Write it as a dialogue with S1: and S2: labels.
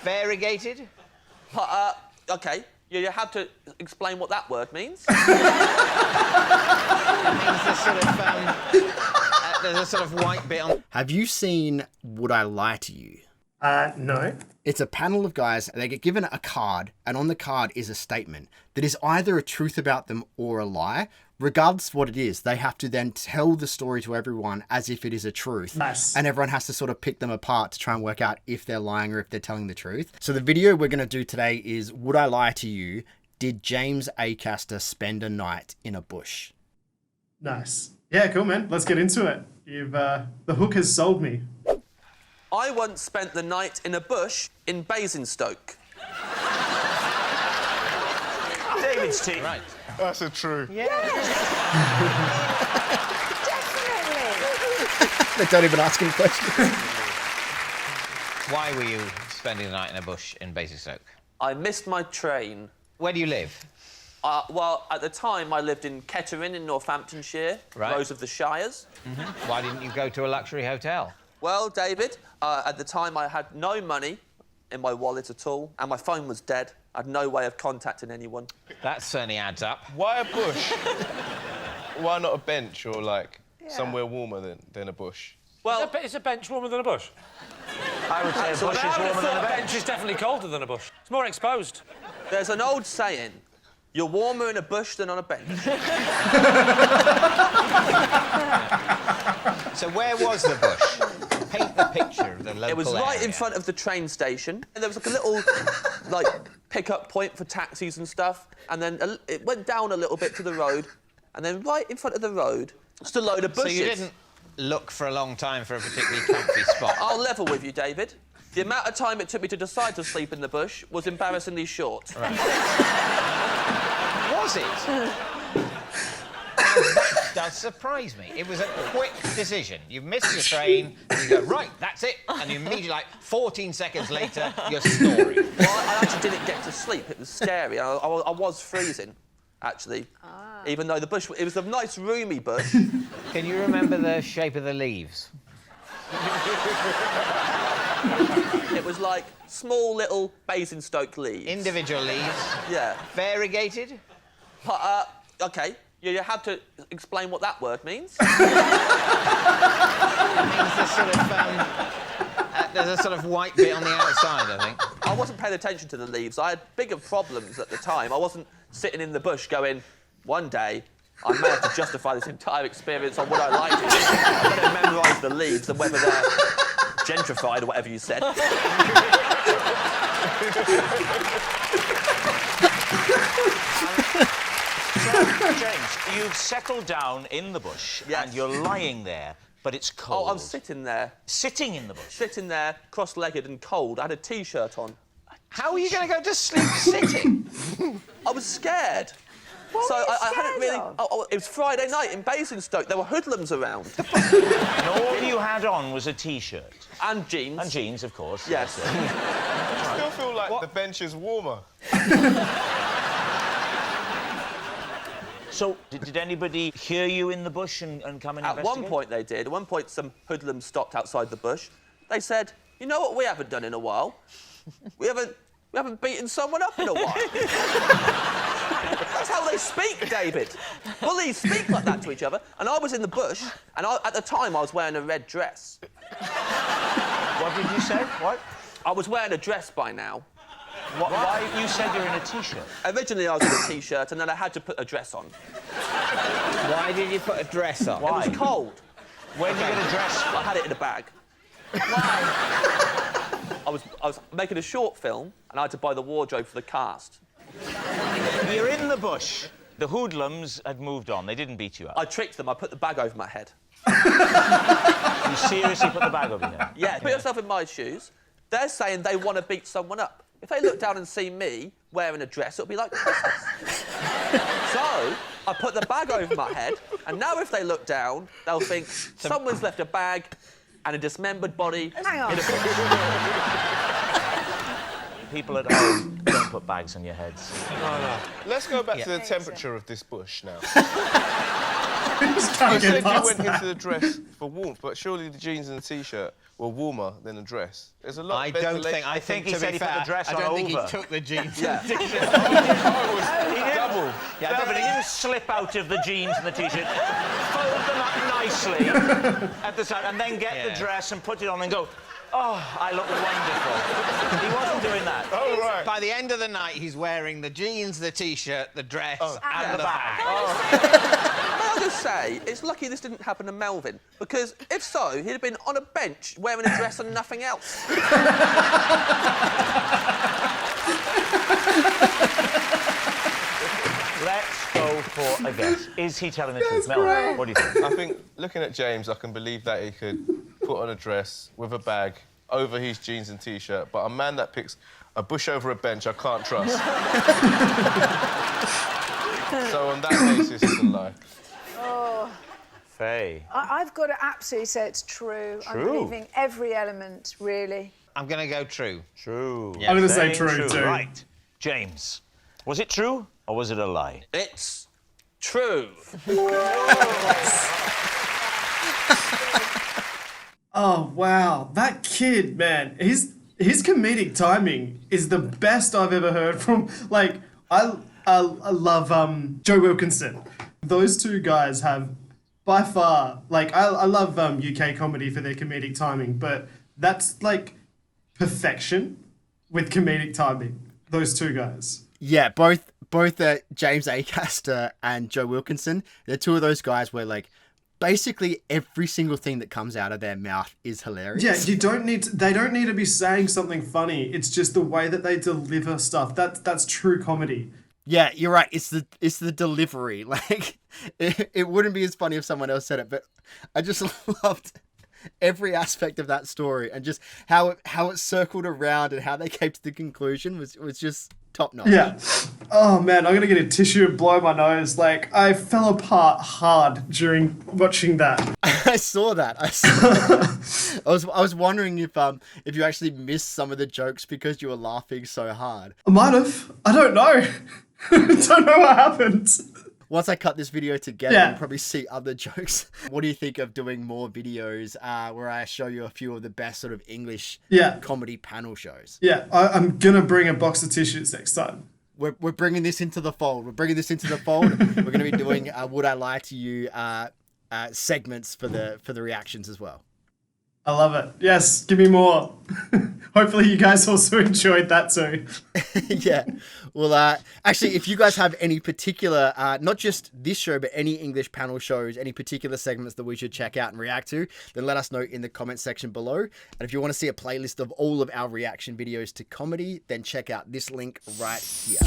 S1: Variegated?
S2: OK. You have to explain what that word means.
S1: It means there's a sort of white bit on...
S3: Have you seen Would I Lie to You?
S4: No.
S3: It's a panel of guys, and they get given a card, and on the card is a statement that is either a truth about them or a lie. Regardless of what it is, they have to then tell the story to everyone as if it is a truth.
S4: Nice.
S3: And everyone has to sort of pick them apart to try and work out if they're lying or if they're telling the truth. So the video we're going to do today is, Would I Lie to You? Did James Acaster spend a night in a bush?
S4: Nice. Yeah, cool, man. Let's get into it. The hook has sold me.
S2: I once spent the night in a bush in Basingstoke.
S5: David's team.
S1: Right.
S6: That's a true.
S5: Yeah.
S3: Definitely. They don't even ask him questions.
S1: Why were you spending the night in a bush in Basingstoke?
S2: I missed my train.
S1: Where do you live?
S2: Well, at the time, I lived in Kettering in Northamptonshire,
S1: Right.
S2: Rose of the Shires.
S1: Why didn't you go to a luxury hotel?
S2: Well, David, at the time, I had no money in my wallet at all, and my phone was dead. I had no way of contacting anyone.
S1: That certainly adds up.
S6: Why a bush? Why not a bench or, like, somewhere warmer than a bush?
S2: Well,
S5: Is a bench warmer than a bush?
S1: I would say a bush is
S5: I would
S1: warmer
S5: have
S1: than
S5: thought
S1: a
S5: a
S1: bench.
S5: bench is definitely colder than a bush. It's more exposed.
S2: there's an old saying, you're warmer in a bush than on a bench.
S1: So where was the bush? Paint the picture of the local
S2: It was right
S1: area.
S2: in front of the train station. And there was like a little, like, pick-up point for taxis and stuff. And then it went down a little bit to the road. And then right in front of the road, just a load of bushes.
S1: So you didn't look for a long time for a particularly comfy spot?
S2: I'll level with you, David. The amount of time it took me to decide to sleep in the bush was embarrassingly short.
S1: Right. Was it? That does surprise me. It was a quick decision. You missed your train, and you go, right, that's it. And you immediately, like, 14 seconds later, you're snoring.
S2: Well, I actually didn't get to sleep. It was scary. I was freezing, actually. Even though the bush... It was a nice, roomy bush.
S1: Can you remember the shape of the leaves?
S2: It was like small, little Basingstoke leaves.
S1: Individual leaves?
S2: Yeah.
S1: Variegated?
S2: OK. You have to explain what that word means.
S1: It means there's a sort of white bit on the outside, I think.
S2: I wasn't paying attention to the leaves. I had bigger problems at the time. I wasn't sitting in the bush going, one day, I may have to justify this entire experience on what I like. I'm going to memorise the leaves and whether they're gentrified or whatever you said.
S5: James, you've settled down in the bush
S2: Yes.
S5: and you're lying there, but it's cold.
S2: Oh, I'm sitting there.
S5: Sitting in the bush?
S2: Sitting there, cross-legged and cold. I had a T-shirt on.
S1: How are you going to go to sleep sitting?
S2: I was scared. So I hadn't really... it was Friday night in Basingstoke. There were hoodlums around.
S5: And all you had on was a T-shirt.
S2: And jeans.
S5: And jeans, of course.
S2: Yes.
S6: I still feel like the bench is warmer.
S5: So, did anybody hear you in the bush and come and
S2: At
S5: investigate?
S2: one point they did. At one point some hoodlums stopped outside the bush. They said, you know what we haven't done in a while? We haven't beaten someone up in a while. That's how they speak, David. Bullies speak like that to each other. And I was in the bush, and at the time I was wearing a red dress.
S5: What did you say? What?
S2: I was wearing a dress by now.
S5: Why? You said you're in a T-shirt.
S2: Originally I was in a T-shirt, and then I had to put a dress on.
S1: Why did you put a dress on?
S5: Why?
S2: It was cold.
S5: Where did you get a dress from?
S2: I had it in a bag.
S5: Why?
S2: I was making a short film, and I had to buy the wardrobe for the cast.
S5: You're in the bush. The hoodlums had moved on. They didn't beat you up.
S2: I tricked them. I put the bag over my head.
S5: You seriously put the bag over your head?
S2: Yeah, put yourself in my shoes. They're saying they want to beat someone up. If they look down and see me wearing a dress, it'll be like Christmas. So, I put the bag over my head, and now if they look down, they'll think someone's left a bag and a dismembered body in a bush.
S5: People at home don't put bags on your heads.
S6: Let's go back to the temperature of this bush now.
S4: Just
S6: You
S4: can't
S6: said
S4: get
S6: you
S4: past
S6: went
S4: that.
S6: into the dress for warmth, but surely the jeans and the t-shirt were warmer than a dress. There's a lot
S1: I
S6: of
S1: don't
S6: ventilation.
S1: think. I think
S5: he
S1: to
S5: said
S1: be
S5: he put the
S1: fair,
S5: dress
S1: I
S5: on
S1: don't think
S5: over.
S1: he took the jeans.
S2: Yeah.
S5: He didn't,
S1: Yeah,
S5: no, but he didn't slip out of the jeans and the t-shirt, fold them up nicely at the side, and then get the dress and put it on and go, oh, I look wonderful. He wasn't doing that.
S6: Oh, right.
S1: By the end of the night, he's wearing the jeans, the t-shirt, the dress, and
S5: the
S1: the
S5: bag.
S1: bag.
S2: May I just say, it's lucky this didn't happen to Melvin, because if so, he'd have been on a bench wearing a dress and nothing else.
S5: Let's go for a guess. Is he telling the truth? Mel,
S4: great.
S5: what do you think?
S6: I think, looking at James, I can believe that he could put on a dress with a bag over his jeans and t-shirt, but a man that picks a bush over a bench, I can't trust. So on that basis, it's a lie.
S5: Faye.
S7: I've got to absolutely say it's true. I'm
S5: True?
S7: believing every element, really.
S1: I'm going to go true.
S5: True.
S4: I'm going to say
S5: Saying
S4: true, too.
S5: Right. James, was it true or was it a lie?
S2: It's true.
S4: Oh, wow. That kid, man, his comedic timing is the best I've ever heard from. Like, I love Joe Wilkinson. Those two guys have, by far, like, I love UK comedy for their comedic timing, but that's, like, perfection with comedic timing. Those two guys.
S3: Yeah, both James Acaster and Joe Wilkinson, they're two of those guys where, like, basically every single thing that comes out of their mouth is hilarious.
S4: Yeah, they don't need to be saying something funny. It's just the way that they deliver stuff. That's true comedy.
S3: Yeah, you're right. It's the delivery. Like, it wouldn't be as funny if someone else said it, but I just loved every aspect of that story and just how it circled around and how they came to the conclusion was just top notch.
S4: Yeah. Oh man, I'm gonna get a tissue and blow my nose. Like, I fell apart hard during watching that.
S3: I saw that. I was wondering if you actually missed some of the jokes because you were laughing so hard.
S4: I might have. I don't know. Don't know what happened.
S3: Once I cut this video together,
S4: Yeah.
S3: you'll probably see other jokes. What do you think of doing more videos where I show you a few of the best sort of English comedy panel shows?
S4: Yeah, I'm gonna bring a box of tissues next time.
S3: We're bringing this into the fold. We're going to be doing Would I Lie to You segments for the reactions as well.
S4: I love it. Yes, give me more. Hopefully you guys also enjoyed that too.
S3: Yeah. Well, actually, if you guys have any particular, not just this show, but any English panel shows, any particular segments that we should check out and react to, then let us know in the comment section below. And if you want to see a playlist of all of our reaction videos to comedy, then check out this link right here.